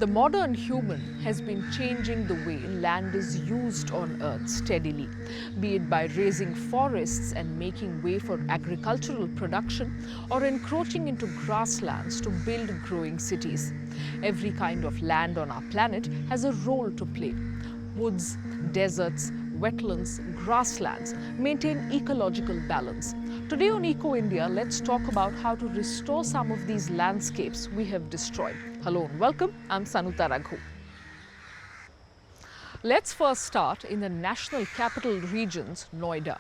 The modern human has been changing the way land is used on Earth steadily, be it by raising forests and making way for agricultural production or encroaching into grasslands to build growing cities. Every kind of land on our planet has a role to play. Woods, deserts, wetlands, grasslands maintain ecological balance. Today on Eco India, let's talk about how to restore some of these landscapes we have destroyed. Hello and welcome, I'm Sanuta Raghu. Let's first start in the national capital region's Noida.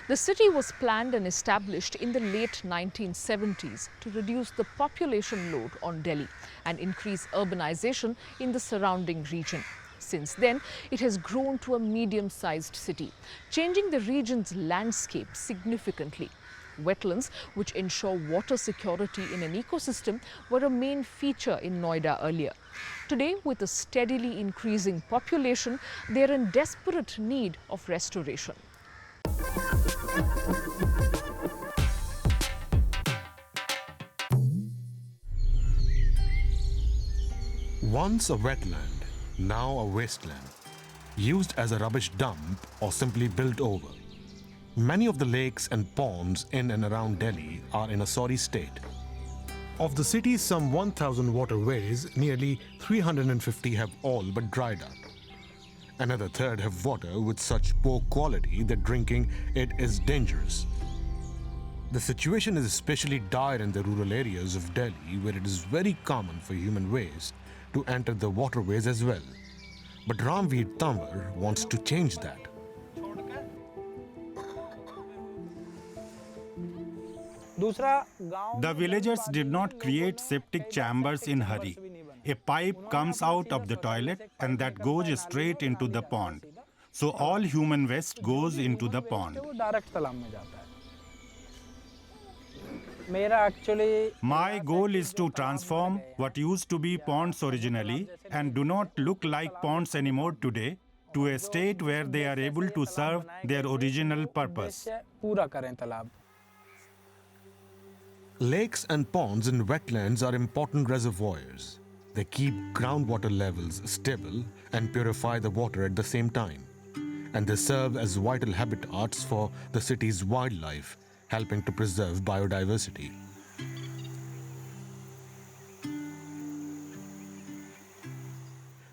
The city was planned and established in the late 1970s to reduce the population load on Delhi and increase urbanization in the surrounding region. Since then, it has grown to a medium-sized city, changing the region's landscape significantly. Wetlands, which ensure water security in an ecosystem, were a main feature in Noida earlier. Today, with a steadily increasing population, they are in desperate need of restoration. Once a wetland, now a wasteland, used as a rubbish dump or simply built over. Many of the lakes and ponds in and around Delhi are in a sorry state. Of the city's some 1,000 waterways, nearly 350 have all but dried up. Another third have water with such poor quality that drinking it is dangerous. The situation is especially dire in the rural areas of Delhi, where it is very common for human waste to enter the waterways as well. But Ramveer Tanwar wants to change that. The villagers did not create septic chambers in hurry. A pipe comes out of the toilet and that goes straight into the pond. So all human waste goes into the pond. My goal is to transform what used to be ponds originally and do not look like ponds anymore today to a state where they are able to serve their original purpose. Lakes and ponds and wetlands are important reservoirs. They keep groundwater levels stable and purify the water at the same time. And they serve as vital habitats for the city's wildlife, helping to preserve biodiversity.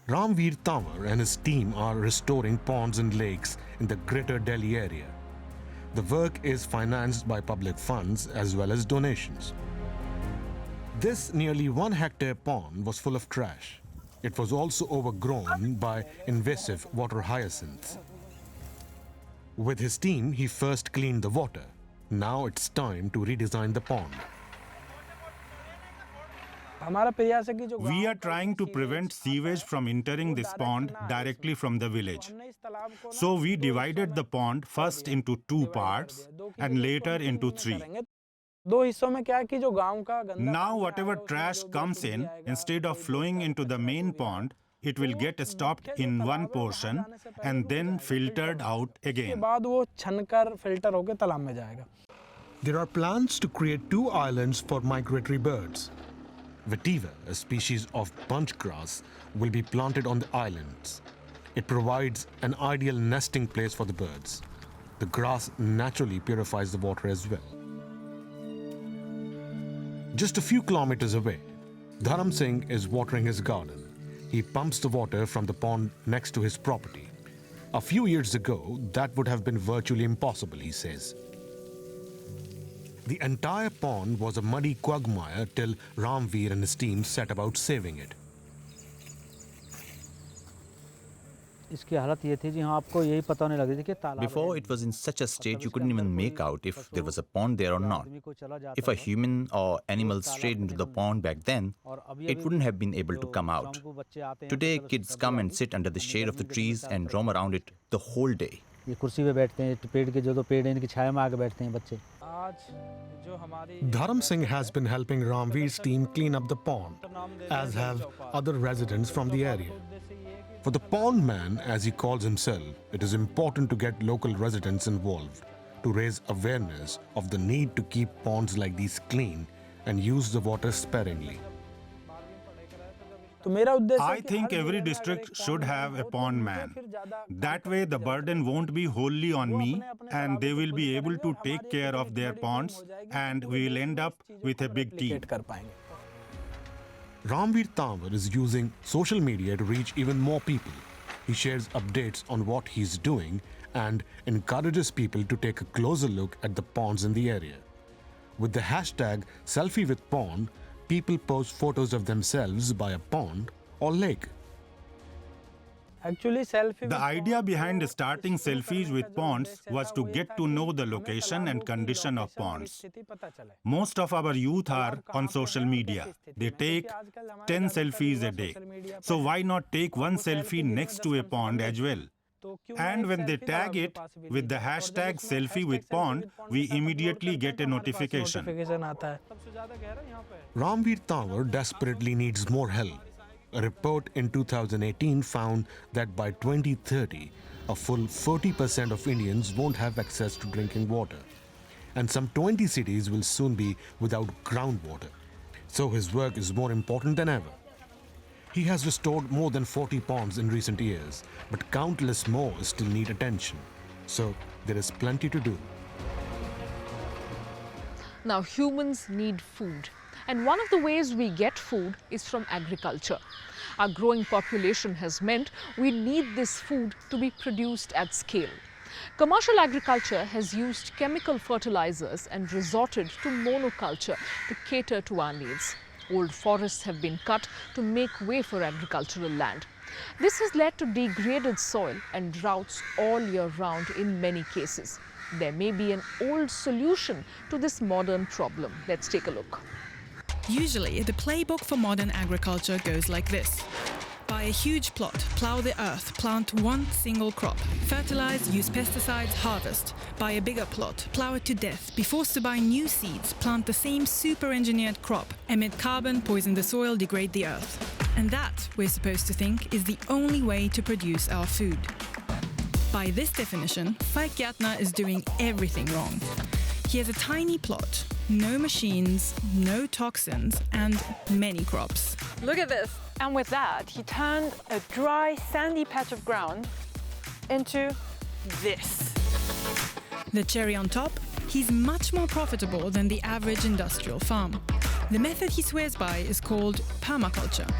Ramveer Tanwar and his team are restoring ponds and lakes in the greater Delhi area. The work is financed by public funds as well as donations. This nearly 1 hectare pond was full of trash. It was also overgrown by invasive water hyacinths. With his team, he first cleaned the water. Now it's time to redesign the pond. We are trying to prevent sewage from entering this pond directly from the village. So we divided the pond first into 2 parts and later into 3. Now whatever trash comes in, instead of flowing into the main pond, it will get stopped in one portion and then filtered out again. There are plans to create 2 islands for migratory birds. Vetiver, a species of bunch grass, will be planted on the islands. It provides an ideal nesting place for the birds. The grass naturally purifies the water as well. Just a few kilometers away, Dharam Singh is watering his garden. He pumps the water from the pond next to his property. A few years ago, that would have been virtually impossible, he says. The entire pond was a muddy quagmire till Ramveer and his team set about saving it. Before, it was in such a state you couldn't even make out if there was a pond there or not. If a human or animal strayed into the pond back then, it wouldn't have been able to come out. Today, kids come and sit under the shade of the trees and roam around it the whole day. Dharam Singh has been helping Ramveer's team clean up the pond, as have other residents from the area. For the pond man, as he calls himself, it is important to get local residents involved to raise awareness of the need to keep ponds like these clean and use the water sparingly. I think every district should have a pond man. That way the burden won't be wholly on me and they will be able to take care of their ponds and we will end up with a big team. Ramveer Tanwar is using social media to reach even more people. He shares updates on what he's doing and encourages people to take a closer look at the ponds in the area. With the hashtag #SelfieWithPond, people post photos of themselves by a pond or lake. The idea behind starting selfies with ponds was to get to know the location and condition of ponds. Most of our youth are on social media. They take 10 selfies a day. So why not take one selfie next to a pond as well? And when they tag it with the hashtag #SelfieWithPond, we immediately get a notification. Ramveer Tanwar desperately needs more help. A report in 2018 found that by 2030, a full 40% of Indians won't have access to drinking water. And some 20 cities will soon be without groundwater. So his work is more important than ever. He has restored more than 40 ponds in recent years, but countless more still need attention. So there is plenty to do. Now, humans need food. And one of the ways we get food is from agriculture. Our growing population has meant we need this food to be produced at scale. Commercial agriculture has used chemical fertilizers and resorted to monoculture to cater to our needs. Old forests have been cut to make way for agricultural land. This has led to degraded soil and droughts all year round in many cases. There may be an old solution to this modern problem. Let's take a look. Usually, the playbook for modern agriculture goes like this. Buy a huge plot, plow the earth, plant one single crop, fertilize, use pesticides, harvest. Buy a bigger plot, plow it to death, be forced to buy new seeds, plant the same super-engineered crop, emit carbon, poison the soil, degrade the earth. And that, we're supposed to think, is the only way to produce our food. By this definition, Falk Gärtner is doing everything wrong. He has a tiny plot, no machines, no toxins, and many crops. Look at this. And with that, he turned a dry, sandy patch of ground into this. The cherry on top, he's much more profitable than the average industrial farm. The method he swears by is called permaculture.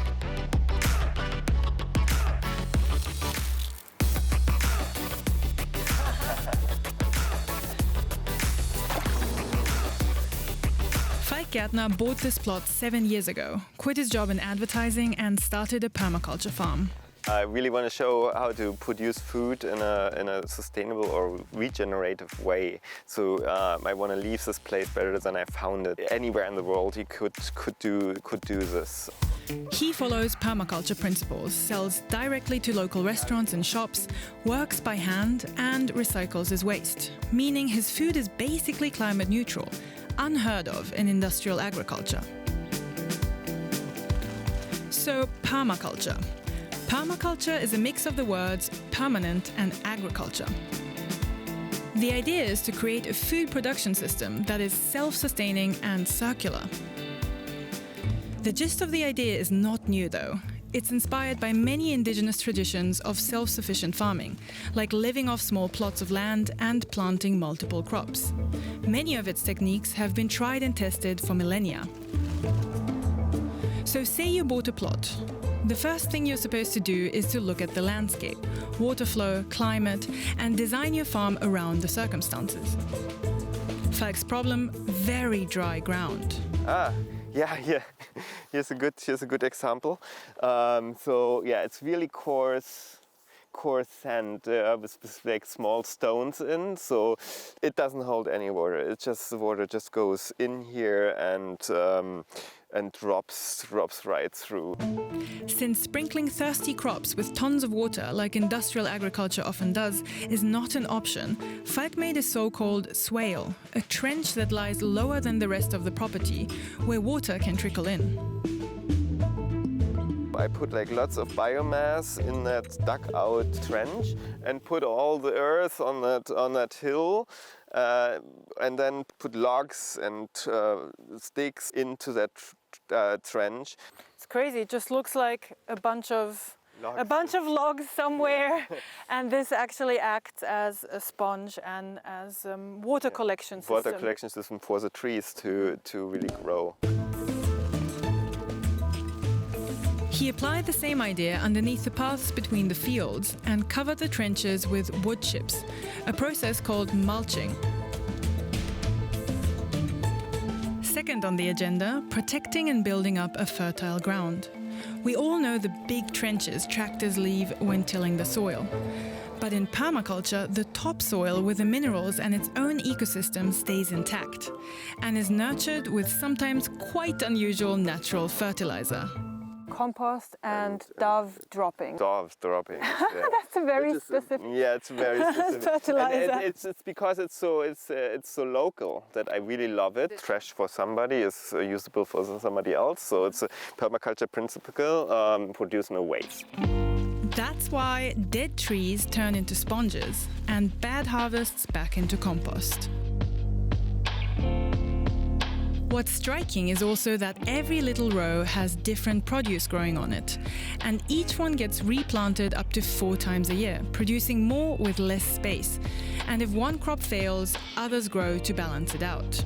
Falk Gärtner bought this plot 7 years ago, quit his job in advertising and started a permaculture farm. I really want to show how to produce food in a sustainable or regenerative way. So I want to leave this place better than I found it. Anywhere in the world you could do this. He follows permaculture principles, sells directly to local restaurants and shops, works by hand and recycles his waste, meaning his food is basically climate neutral, unheard of in industrial agriculture. So, permaculture. Permaculture is a mix of the words permanent and agriculture. The idea is to create a food production system that is self-sustaining and circular. The gist of the idea is not new though. It's inspired by many indigenous traditions of self-sufficient farming, like living off small plots of land and planting multiple crops. Many of its techniques have been tried and tested for millennia. So say you bought a plot. The first thing you're supposed to do is to look at the landscape, water flow, climate, and design your farm around the circumstances. Falk's problem, very dry ground. Yeah. Here's a good example. So yeah, it's really coarse sand with like small stones in, so it doesn't hold any water. The water just goes in here and drops right through. Since sprinkling thirsty crops with tons of water, like industrial agriculture often does, is not an option, Falk made a so-called swale, a trench that lies lower than the rest of the property, where water can trickle in. I put like lots of biomass in that dug out trench and put all the earth on that hill and then put logs and sticks into that trench. It's crazy. It just looks like a bunch of logs somewhere, and this actually acts as a sponge and as water collection system. Water collection system for the trees to really grow. He applied the same idea underneath the paths between the fields and covered the trenches with wood chips, a process called mulching. Second on the agenda, protecting and building up a fertile ground. We all know the big trenches tractors leave when tilling the soil. But in permaculture, the topsoil with the minerals and its own ecosystem stays intact and is nurtured with sometimes quite unusual natural fertilizer. Compost and dove dropping. Dove dropping. Yeah. That's a very specific. Yeah, it's very specific. Fertilizer. And it's because it's so local that I really love it. Trash for somebody is usable for somebody else. So it's a permaculture principle: produce no waste. That's why dead trees turn into sponges and bad harvests back into compost. What's striking is also that every little row has different produce growing on it, and each one gets replanted up to 4 times a year, producing more with less space. And if one crop fails, others grow to balance it out.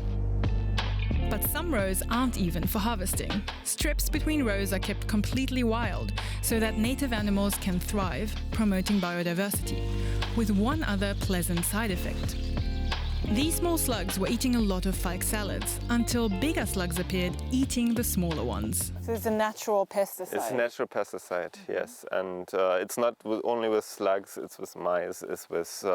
But some rows aren't even for harvesting. Strips between rows are kept completely wild so that native animals can thrive, promoting biodiversity, with one other pleasant side effect. These small slugs were eating a lot of falk salads until bigger slugs appeared eating the smaller ones. So it's a natural pesticide. It's a natural pesticide, yes. And it's not only with slugs, it's with mice, it's with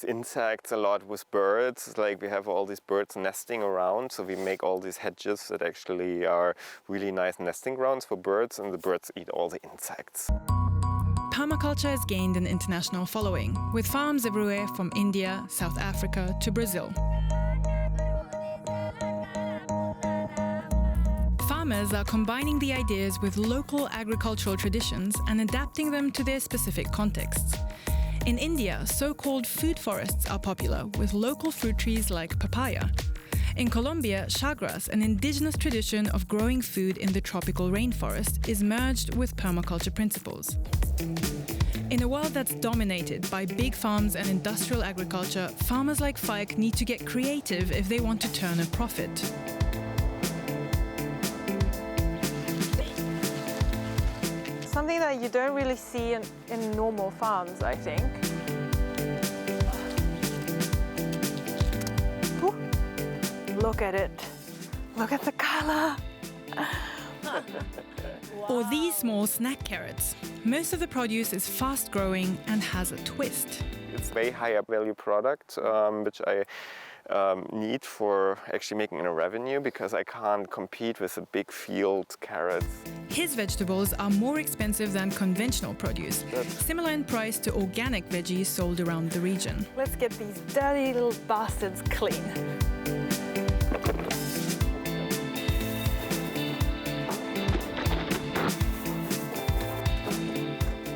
insects, a lot with birds. Like we have all these birds nesting around, so we make all these hedges that actually are really nice nesting grounds for birds, and the birds eat all the insects. Permaculture has gained an international following, with farms everywhere from India, South Africa to Brazil. Farmers are combining the ideas with local agricultural traditions and adapting them to their specific contexts. In India, so-called food forests are popular, with local fruit trees like papaya. In Colombia, chagras, an indigenous tradition of growing food in the tropical rainforest, is merged with permaculture principles. In a world that's dominated by big farms and industrial agriculture, farmers like Falk need to get creative if they want to turn a profit. Something that you don't really see in normal farms, I think. Ooh. Look at it. Look at the color. Or these small snack carrots. Most of the produce is fast-growing and has a twist. It's a way higher value product, which I need for actually making a revenue, because I can't compete with the big field carrots. His vegetables are more expensive than conventional produce, similar in price to organic veggies sold around the region. Let's get these dirty little bastards clean.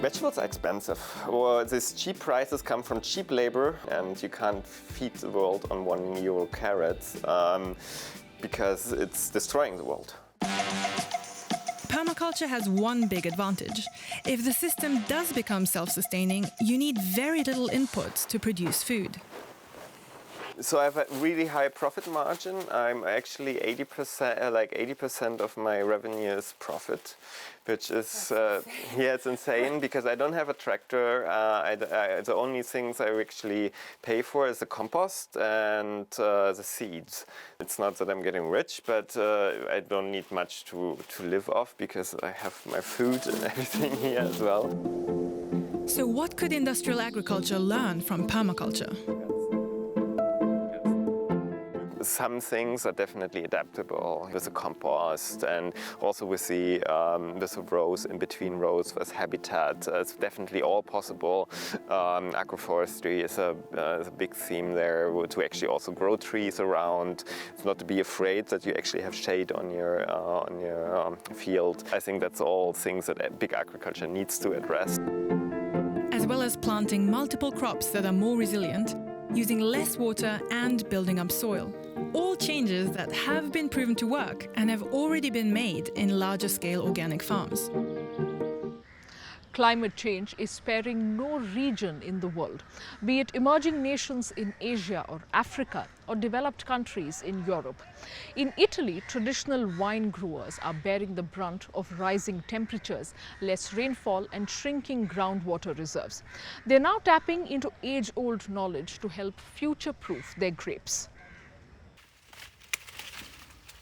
Vegetables are expensive. Well, these cheap prices come from cheap labor, and you can't feed the world on €1 carrots because it's destroying the world. Permaculture has one big advantage. If the system does become self-sustaining, you need very little inputs to produce food. So I have a really high profit margin. I'm actually 80% of my revenue is profit, which is yeah, it's insane, because I don't have a tractor. The only things I actually pay for is the compost and the seeds. It's not that I'm getting rich, but I don't need much to live off, because I have my food and everything here as well. So what could industrial agriculture learn from permaculture? Some things are definitely adaptable with the compost, and also with the rows in between rows with habitat. It's definitely all possible. Agroforestry is a big theme there, to actually also grow trees around. It's not to be afraid that you actually have shade on your field. I think that's all things that big agriculture needs to address. As well as planting multiple crops that are more resilient, using less water and building up soil. All changes that have been proven to work and have already been made in larger scale organic farms. Climate change is sparing no region in the world, be it emerging nations in Asia or Africa or developed countries in Europe. In Italy, traditional wine growers are bearing the brunt of rising temperatures, less rainfall and shrinking groundwater reserves. They're now tapping into age-old knowledge to help future-proof their grapes.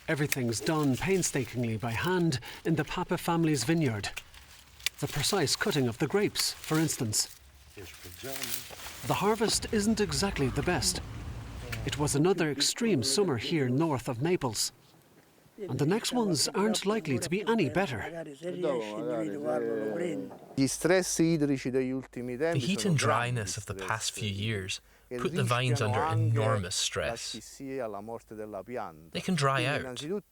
Everything's done painstakingly by hand in the Papa family's vineyard. The precise cutting of the grapes, for instance. The harvest isn't exactly the best. It was another extreme summer here north of Naples. And the next ones aren't likely to be any better. The heat and dryness of the past few years put the vines under enormous stress. They can dry out. You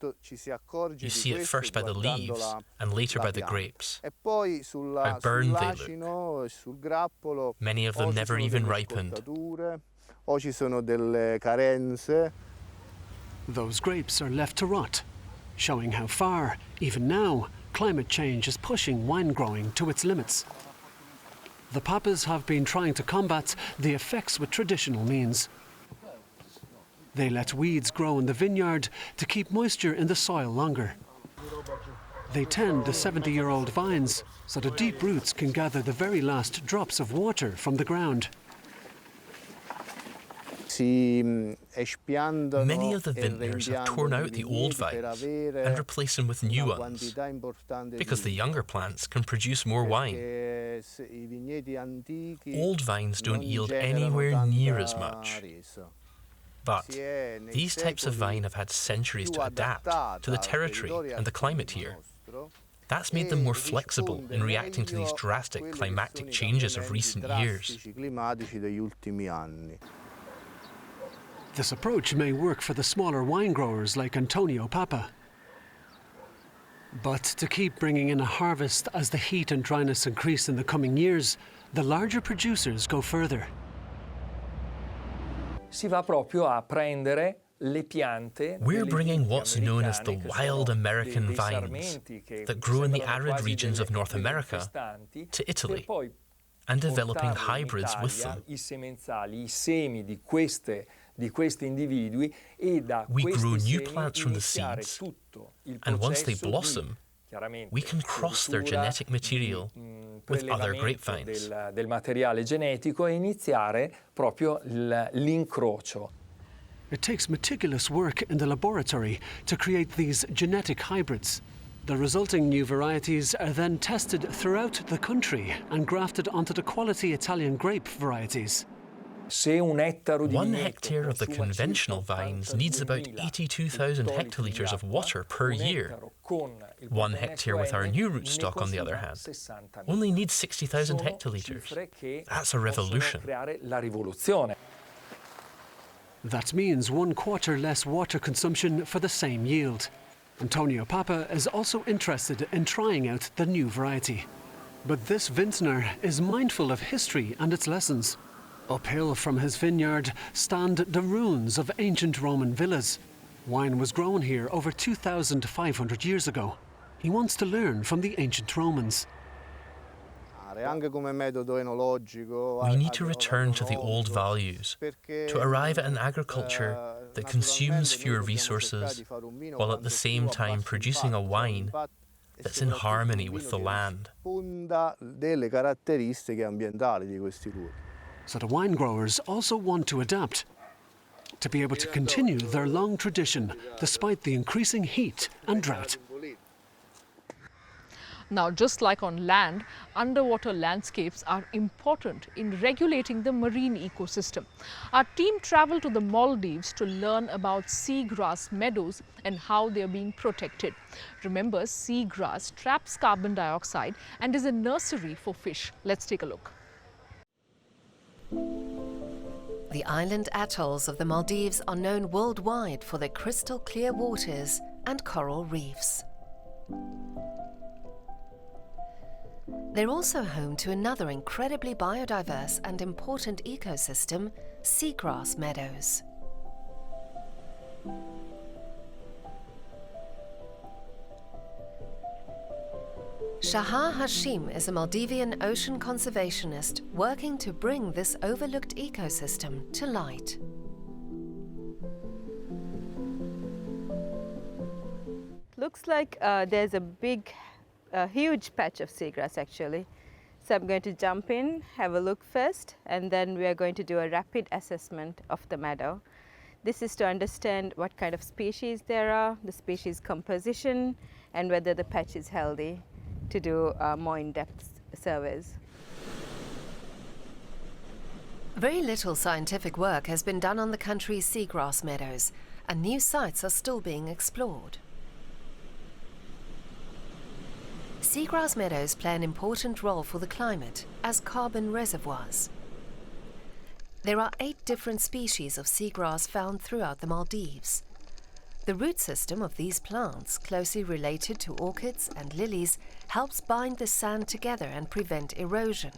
see it first by the leaves and later by the grapes. How burned they look. Many of them never even ripened. Those grapes are left to rot, showing how far, even now, climate change is pushing wine growing to its limits. The Papas have been trying to combat the effects with traditional means. They let weeds grow in the vineyard to keep moisture in the soil longer. They tend the 70-year-old vines so the deep roots can gather the very last drops of water from the ground. Many of the vintners have torn out the old vines and replaced them with new ones, because the younger plants can produce more wine. Old vines don't yield anywhere near as much. But these types of vine have had centuries to adapt to the territory and the climate here. That's made them more flexible in reacting to these drastic climatic changes of recent years. This approach may work for the smaller wine growers like Antonio Papa. But to keep bringing in a harvest as the heat and dryness increase in the coming years, the larger producers go further. We're bringing what's known as the wild American vines that grow in the arid regions of North America to Italy, and developing hybrids with them. We grow new plants from the seeds, and once they blossom, we can cross their genetic material with other grapevines. It takes meticulous work in the laboratory to create these genetic hybrids. The resulting new varieties are then tested throughout the country and grafted onto the quality Italian grape varieties. 1 hectare of the conventional vines needs about 82,000 hectolitres of water per year. 1 hectare with our new rootstock, on the other hand, only needs 60,000 hectolitres. That's a revolution. That means 1/4 less water consumption for the same yield. Antonio Papa is also interested in trying out the new variety. But this vintner is mindful of history and its lessons. Uphill from his vineyard stand the ruins of ancient Roman villas. Wine was grown here over 2,500 years ago. He wants to learn from the ancient Romans. We need to return to the old values, to arrive at an agriculture that consumes fewer resources, while at the same time producing a wine that's in harmony with the land. So the wine growers also want to adapt, to be able to continue their long tradition despite the increasing heat and drought. Now, just like on land, underwater landscapes are important in regulating the marine ecosystem. Our team travelled to the Maldives to learn about seagrass meadows and how they are being protected. Remember, seagrass traps carbon dioxide and is a nursery for fish. Let's take a look. The island atolls of the Maldives are known worldwide for their crystal clear waters and coral reefs. They're also home to another incredibly biodiverse and important ecosystem, seagrass meadows. Shahar Hashim is a Maldivian ocean conservationist working to bring this overlooked ecosystem to light. Looks like there's a huge patch of seagrass actually. So I'm going to jump in, have a look first, and then we are going to do a rapid assessment of the meadow. This is to understand what kind of species there are, the species composition, and whether the patch is healthy to do more in-depth surveys. Very little scientific work has been done on the country's seagrass meadows, and new sites are still being explored. Seagrass meadows play an important role for the climate as carbon reservoirs. There are 8 different species of seagrass found throughout the Maldives. The root system of these plants, closely related to orchids and lilies, helps bind the sand together and prevent erosion.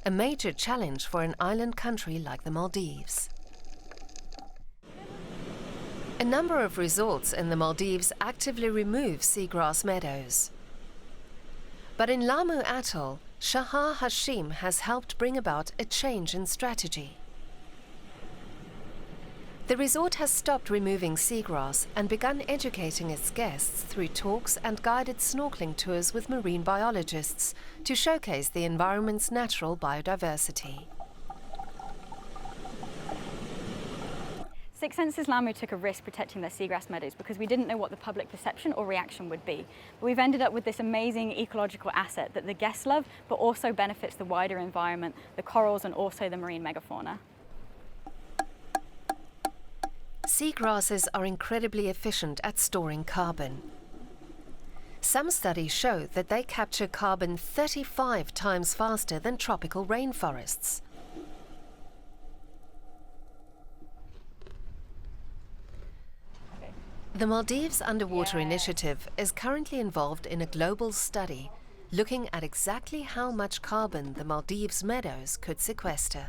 A major challenge for an island country like the Maldives. A number of resorts in the Maldives actively remove seagrass meadows. But in Lamu Atoll, Shahar Hashim has helped bring about a change in strategy. The resort has stopped removing seagrass and begun educating its guests through talks and guided snorkeling tours with marine biologists to showcase the environment's natural biodiversity. Sixth Senses Lamu took a risk protecting their seagrass meadows because we didn't know what the public perception or reaction would be. But we've ended up with this amazing ecological asset that the guests love, but also benefits the wider environment, the corals and also the marine megafauna. Seagrasses are incredibly efficient at storing carbon. Some studies show that they capture carbon 35 times faster than tropical rainforests. The Maldives Underwater Initiative is currently involved in a global study looking at exactly how much carbon the Maldives meadows could sequester.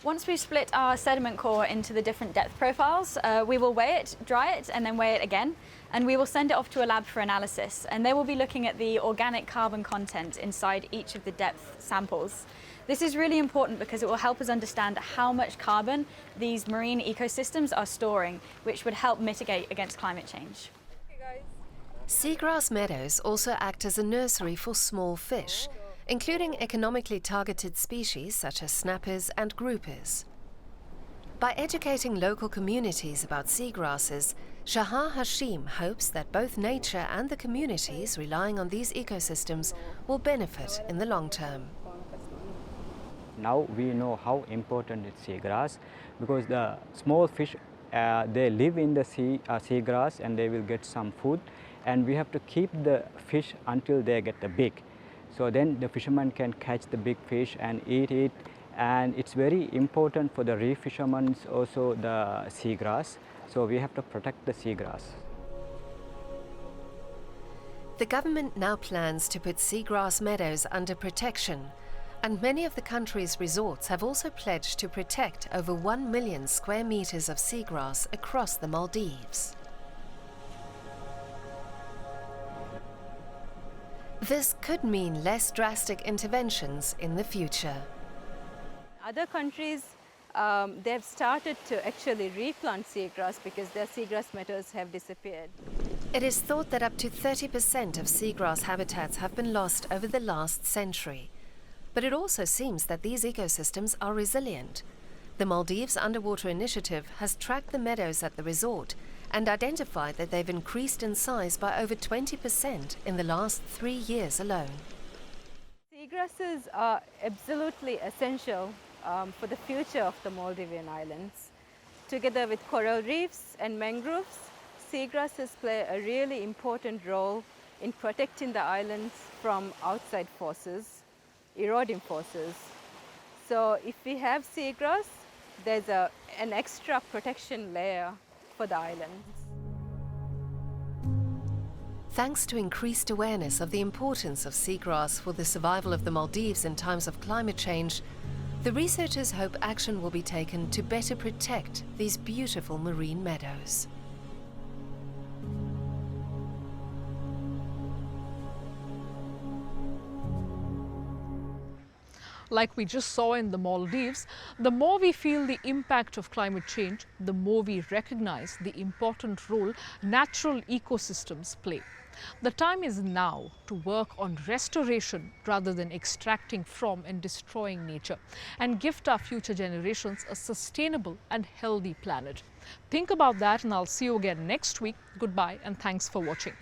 Once we've split our sediment core into the different depth profiles, we will weigh it, dry it, and then weigh it again. And we will send it off to a lab for analysis. And they will be looking at the organic carbon content inside each of the depth samples. This is really important because it will help us understand how much carbon these marine ecosystems are storing, which would help mitigate against climate change. Seagrass meadows also act as a nursery for small fish, including economically targeted species such as snappers and groupers. By educating local communities about seagrasses, Shahar Hashim hopes that both nature and the communities relying on these ecosystems will benefit in the long term. Now we know how important is seagrass, because the small fish, they live in the seagrass and they will get some food, and we have to keep the fish until they get big. So then the fisherman can catch the big fish and eat it, and it's very important for the reef fishermen also the seagrass. So we have to protect the seagrass. The government now plans to put seagrass meadows under protection, and many of the country's resorts have also pledged to protect over 1 million square meters of seagrass across the Maldives. This could mean less drastic interventions in the future. Other countries, they've started to actually replant seagrass because their seagrass meadows have disappeared. It is thought that up to 30% of seagrass habitats have been lost over the last century. But it also seems that these ecosystems are resilient. The Maldives Underwater Initiative has tracked the meadows at the resort and identified that they've increased in size by over 20% in the last 3 years alone. Seagrasses are absolutely essential for the future of the Maldivian islands. Together with coral reefs and mangroves, seagrasses play a really important role in protecting the islands from outside forces, eroding forces. So if we have seagrass, there's an extra protection layer for the islands. Thanks to increased awareness of the importance of seagrass for the survival of the Maldives in times of climate change, The researchers hope action will be taken to better protect these beautiful marine meadows. Like we just saw in the Maldives, the more we feel the impact of climate change, the more we recognize the important role natural ecosystems play. The time is now to work on restoration rather than extracting from and destroying nature, and gift our future generations a sustainable and healthy planet. Think about that, and I'll see you again next week. Goodbye and thanks for watching.